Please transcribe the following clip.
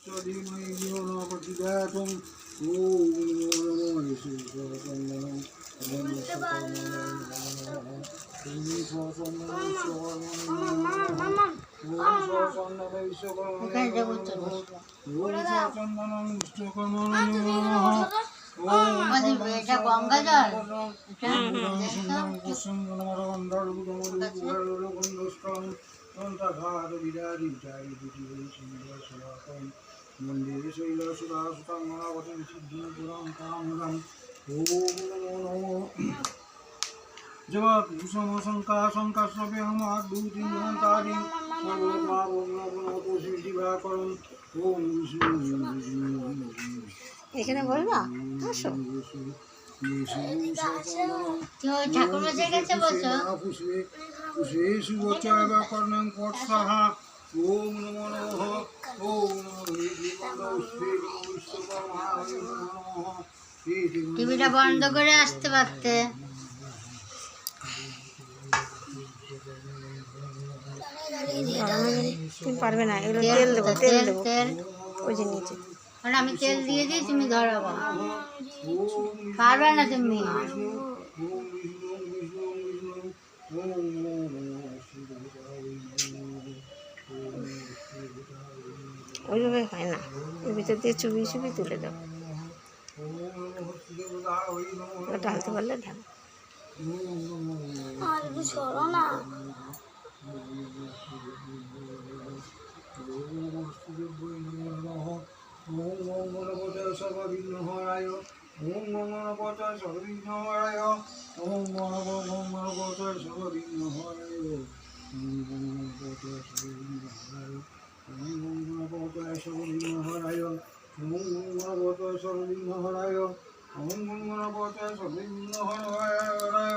धीमहि धियो न प्रचोदयात्। ॐ नमो विष्णुचन्दनं मन्दिरे शैलसुधासुतं मनावतं सिद्धिं पुरां कामदं। ॐ नमो नमः जवात्समशङ्काशङ्कास्वभ्यहमाद्भूतिं सर्वमावोषिदिवाकरम्। ॐ এখানে বলবা আসো ঠাকুরমশাই কাছে বসো। पुष्पेषु गोचरः कर्णं कोत्सहा। ॐ नमो नमः। ॐ টিভিটা বন্ধ করে আসতে পারতে। তুমি পারবে না, এগুলো তেল দেবো, তেল দেবো, তেল ওই যে নিচে। আর আমি তেল দিয়ে দিই, তুমি ধরাবা, পারবে না তুমি। ওইভাবে হয় না, ওর ভিতর দিয়ে চুবি চুবি তুলে দাও, ঢালতে পারলে ঢাল। सर्वविघ्नहराय ओम गणपतये सर्वविघ्नहराय ओम गणपतये सर्वविघ्नहराय ओम गणपतये सर्वविघ्नहराय ओम गणपतये सर्वविघ्नहराय ओम गणपतये सर्वविघ्नहराय ओम गणपतये सर्वविघ्नहराय